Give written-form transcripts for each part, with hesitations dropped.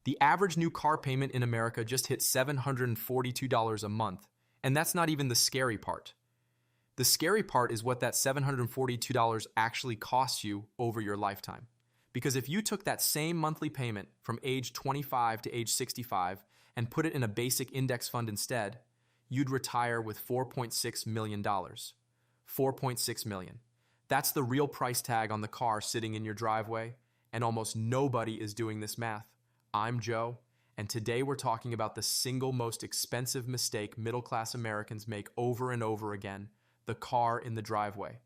The average new car payment in America just hit $742 a month, and that's not even the scary part. The scary part is what that $742 actually costs you over your lifetime. Because if you took that same monthly payment from age 25 to age 65 and put it in a basic index fund instead, you'd retire with $4.6 million. $4.6 million. That's the real price tag on the car sitting in your driveway, and almost nobody is doing this math. I'm Joe, and today we're talking about the single most expensive mistake middle-class Americans make over and over again, the car in the driveway.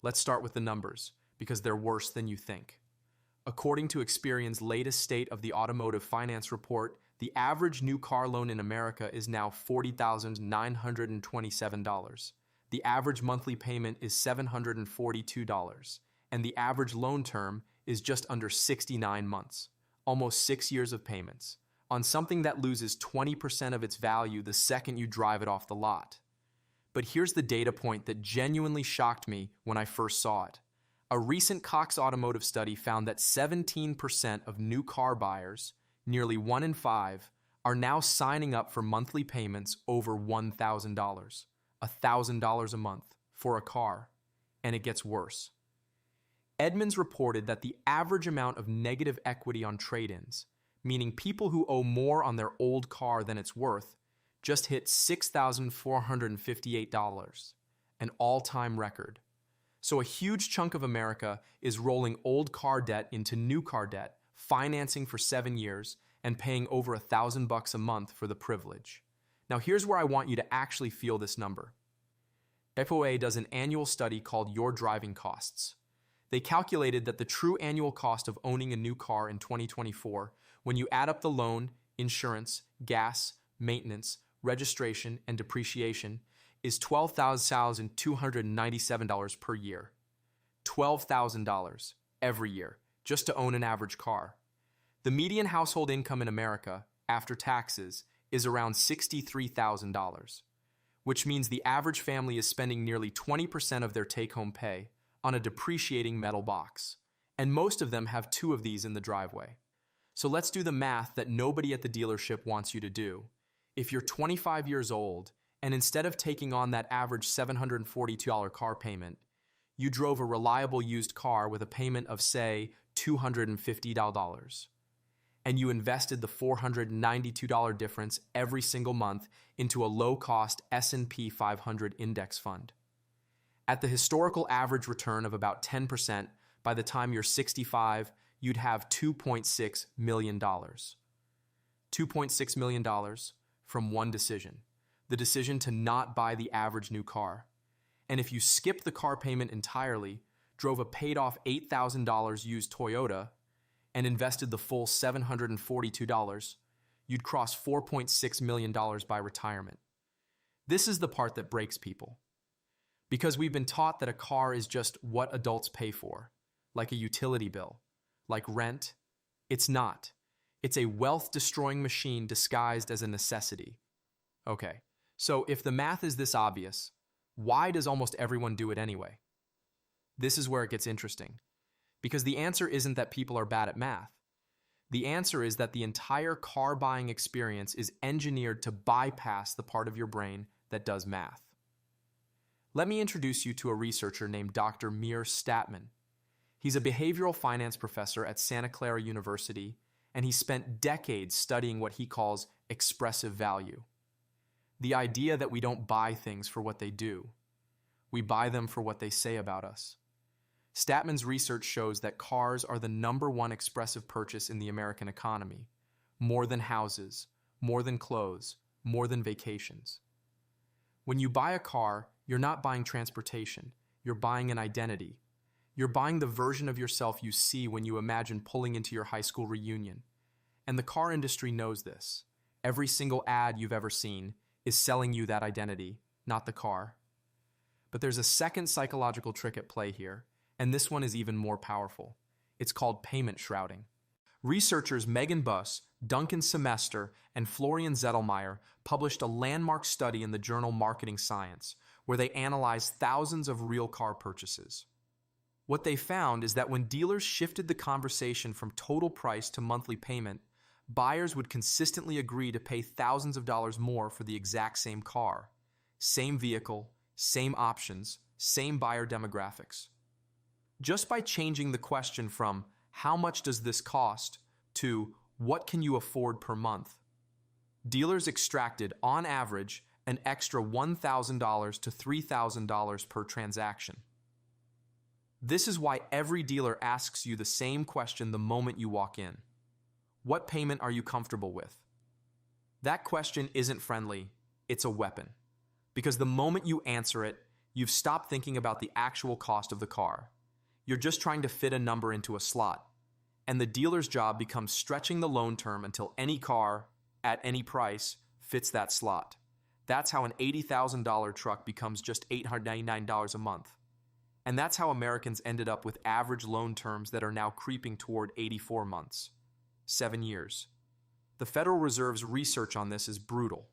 Let's start with the numbers, because they're worse than you think. According to Experian's latest State of the Automotive Finance Report, the average new car loan in America is now $40,927. The average monthly payment is $742, and the average loan term is just under 69 months, almost 6 years of payments, on something that loses 20% of its value the second you drive it off the lot. But here's the data point that genuinely shocked me when I first saw it. A recent Cox Automotive study found that 17% of new car buyers, nearly 1 in 5, are now signing up for monthly payments over $1,000, $1,000 a month for a car, and it gets worse. Edmunds reported that the average amount of negative equity on trade-ins, meaning people who owe more on their old car than it's worth, just hit $6,458, an all-time record. So a huge chunk of America is rolling old car debt into new car debt, financing for 7 years, and paying over $1,000 a month for the privilege. Now here's where I want you to actually feel this number. FOA does an annual study called Your Driving Costs. They calculated that the true annual cost of owning a new car in 2024, when you add up the loan, insurance, gas, maintenance, registration, and depreciation, is $12,297 per year. $12,000 every year, just to own an average car. The median household income in America, after taxes, is around $63,000, which means the average family is spending nearly 20% of their take-home pay on a depreciating metal box, and most of them have 2 of these in the driveway. So let's do the math that nobody at the dealership wants you to do. If you're 25 years old, and instead of taking on that average $742 car payment, you drove a reliable used car with a payment of, say, $250, and you invested the $492 difference every single month into a low-cost S&P 500 index fund. At the historical average return of about 10%, by the time you're 65, you'd have $2.6 million. $2.6 million from one decision. The decision to not buy the average new car. And if you skipped the car payment entirely, drove a paid-off $8,000 used Toyota, and invested the full $742, you'd cross $4.6 million by retirement. This is the part that breaks people. Because we've been taught that a car is just what adults pay for, like a utility bill, like rent. It's not. It's a wealth-destroying machine disguised as a necessity. Okay. So if the math is this obvious, why does almost everyone do it anyway? This is where it gets interesting. Because the answer isn't that people are bad at math. The answer is that the entire car buying experience is engineered to bypass the part of your brain that does math. Let me introduce you to a researcher named Dr. Meir Statman. He's a behavioral finance professor at Clara University, and he spent decades studying what he calls expressive value. The idea that we don't buy things for what they do. We buy them for what they say about us. Statman's research shows that cars are the #1 expressive purchase in the American economy. More than houses, more than clothes, more than vacations. When you buy a car, you're not buying transportation. You're buying an identity. You're buying the version of yourself you see when you imagine pulling into your high school reunion. And the car industry knows this. Every single ad you've ever seen is selling you that identity, not the car. But there's a second psychological trick at play here, and this one is even more powerful. It's called payment-shrouding. Researchers Busse, Duncan Simester, and Florian Zettelmeyer published a landmark study in the journal Marketing Science, where they analyzed thousands of real car purchases. What they found is that when dealers shifted the conversation from total price to monthly payment, Buyers would consistently agree to pay thousands of dollars more for the exact same car, same vehicle, same options, same buyer demographics. Just by changing the question from "how much does this cost" to "what can you afford per month?", dealers extracted, on average, an extra $1,000 to $3,000 per transaction. This is why every dealer asks you the same question the moment you walk in. What payment are you comfortable with? That question isn't friendly, it's a weapon. Because the moment you answer it, you've stopped thinking about the actual cost of the car. You're just trying to fit a number into a slot. And the dealer's job becomes stretching the loan term until any car, at any price, fits that slot. That's how an $80,000 truck becomes just $899 a month. And that's how Americans ended up with average loan terms that are now creeping toward 84 months. 7 years. The Federal Reserve's research on this is brutal.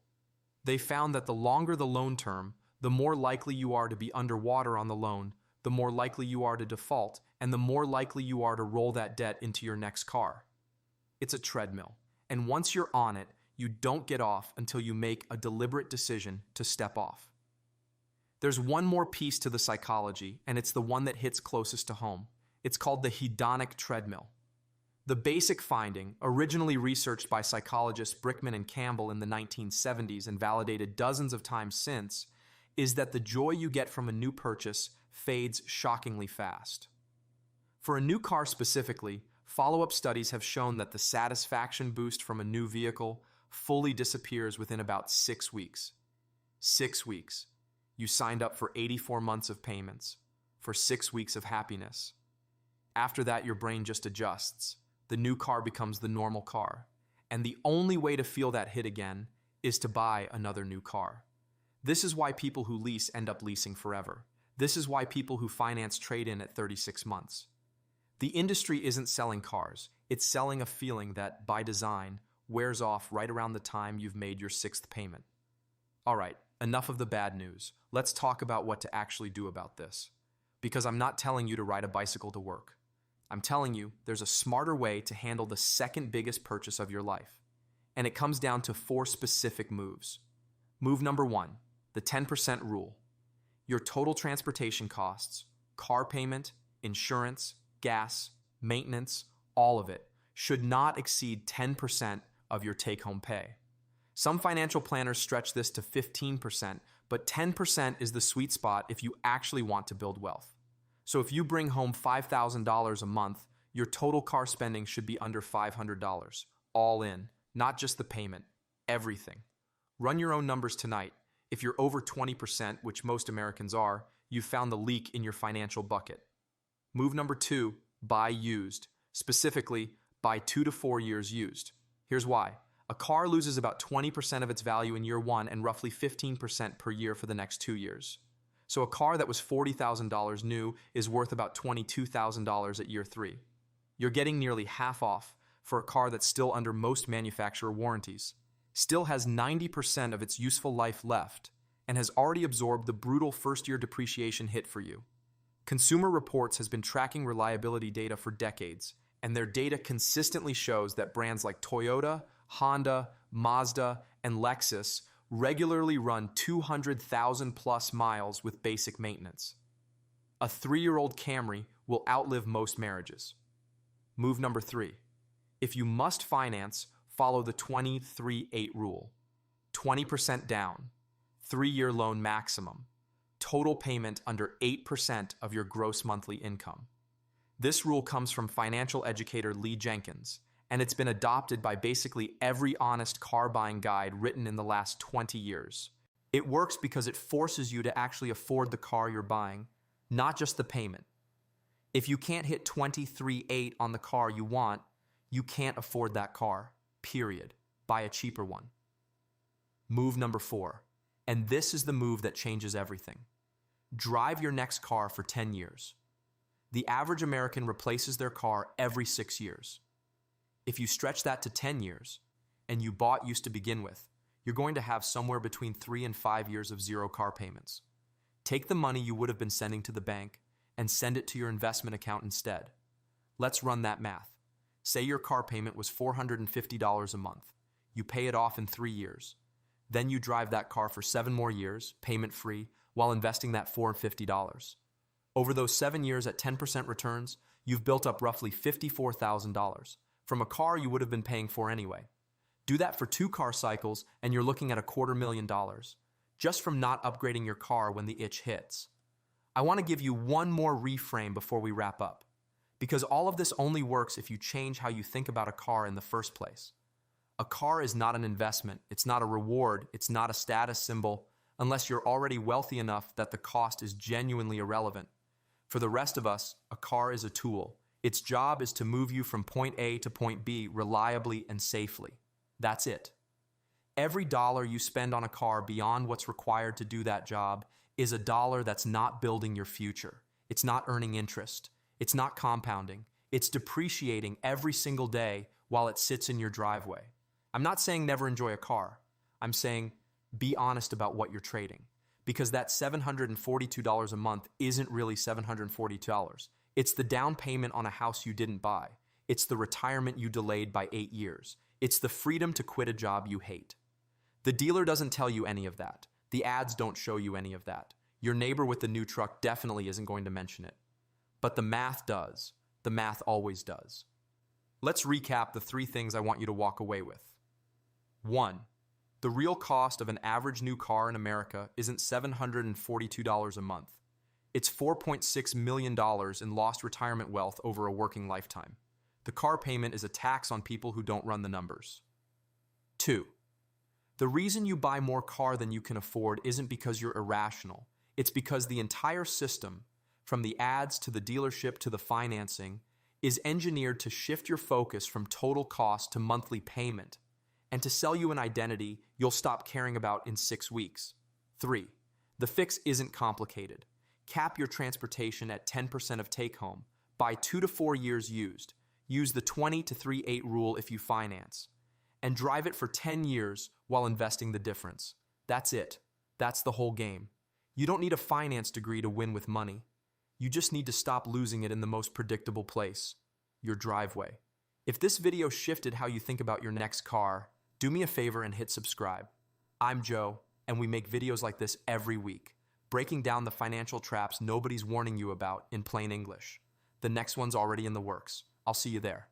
They found that the longer the loan term, the more likely you are to be underwater on the loan, the more likely you are to default, and the more likely you are to roll that debt into your next car. It's a treadmill, and once you're on it, you don't get off until you make a deliberate decision to step off. There's one more piece to the psychology, and it's the one that hits closest to home. It's called the hedonic treadmill. The basic finding, originally researched by psychologists Brickman and Campbell in the 1970s and validated dozens of times since, is that the joy you get from a new purchase fades shockingly fast. For a new car specifically, follow-up studies have shown that the satisfaction boost from a new vehicle fully disappears within about 6 weeks. 6 weeks. You signed up for 84 months of payments, for 6 weeks of happiness. After that, your brain just adjusts. The new car becomes the normal car. And the only way to feel that hit again is to buy another new car. This is why people who lease end up leasing forever. This is why people who finance trade in at 36 months. The industry isn't selling cars. It's selling a feeling that, by design, wears off right around the time you've made your 6th payment. All right, enough of the bad news. Let's talk about what to actually do about this. Because I'm not telling you to ride a bicycle to work. I'm telling you there's a smarter way to handle the second biggest purchase of your life. And it comes down to 4 specific moves. Move number 1, the 10% rule. Your total transportation costs, car payment, insurance, gas, maintenance, all of it, should not exceed 10% of your take-home pay. Some financial planners stretch this to 15%, but 10% is the sweet spot if you actually want to build wealth. So if you bring home $5,000 a month, your total car spending should be under $500, all in, not just the payment, everything. Run your own numbers tonight. If you're over 20%, which most Americans are, you've found the leak in your financial bucket. Move number 2, buy used. Specifically, buy 2 to 4 years used. Here's why. A car loses about 20% of its value in year 1 and roughly 15% per year for the next 2 years. So a car that was $40,000 new is worth about $22,000 at year 3. You're getting nearly half off for a car that's still under most manufacturer warranties, still has 90% of its useful life left, and has already absorbed the brutal first-year depreciation hit for you. Consumer Reports has been tracking reliability data for decades, and their data consistently shows that brands like Toyota, Honda, Mazda, and Lexus regularly run 200,000 plus miles with basic maintenance. A 3-year-old Camry will outlive most marriages. Move number 3. If you must finance, follow the 20-3-8 rule. 20% down, 3-year loan maximum, total payment under 8% of your gross monthly income. This rule comes from financial educator Lee Jenkins, and it's been adopted by basically every honest car buying guide written in the last 20 years. It works because it forces you to actually afford the car you're buying, not just the payment. If you can't hit 23.8 on the car you want, you can't afford that car, period. Buy a cheaper one. Move number 4, and this is the move that changes everything. Drive your next car for 10 years. The average American replaces their car every 6 years. If you stretch that to 10 years, and you bought used to begin with, you're going to have somewhere between 3 and 5 years of 0 car payments. Take the money you would have been sending to the bank and send it to your investment account instead. Let's run that math. Say your car payment was $450 a month. You pay it off in 3 years. Then you drive that car for 7 more years, payment-free, while investing that $450. Over those 7 years at 10% returns, you've built up roughly $54,000 from a car you would have been paying for anyway. Do that for 2 car cycles and you're looking at $250,000 just from not upgrading your car when the itch hits. I want to give you one more reframe before we wrap up, because all of this only works if you change how you think about a car in the first place. A car is not an investment, it's not a reward, it's not a status symbol, unless you're already wealthy enough that the cost is genuinely irrelevant. For the rest of us, a car is a tool. Its job is to move you from point A to point B reliably and safely. That's it. Every dollar you spend on a car beyond what's required to do that job is a dollar that's not building your future. It's not earning interest. It's not compounding. It's depreciating every single day while it sits in your driveway. I'm not saying never enjoy a car. I'm saying be honest about what you're trading. Because that $742 a month isn't really $742. It's the down payment on a house you didn't buy. It's the retirement you delayed by 8 years. It's the freedom to quit a job you hate. The dealer doesn't tell you any of that. The ads don't show you any of that. Your neighbor with the new truck definitely isn't going to mention it. But the math does. The math always does. Let's recap the 3 things I want you to walk away with. 1. The real cost of an average new car in America isn't $742 a month. It's $4.6 million in lost retirement wealth over a working lifetime. The car payment is a tax on people who don't run the numbers. 2. The reason you buy more car than you can afford isn't because you're irrational. It's because the entire system, from the ads to the dealership to the financing, is engineered to shift your focus from total cost to monthly payment, and to sell you an identity you'll stop caring about in 6 weeks. 3. The fix isn't complicated. Cap your transportation at 10% of take-home. Buy 2 to 4 years used. Use the 20 to 3-8 rule if you finance. And drive it for 10 years while investing the difference. That's it. That's the whole game. You don't need a finance degree to win with money. You just need to stop losing it in the most predictable place, your driveway. If this video shifted how you think about your next car, do me a favor and hit subscribe. I'm Joe, and we make videos like this every week, breaking down the financial traps nobody's warning you about in plain English. The next one's already in the works. I'll see you there.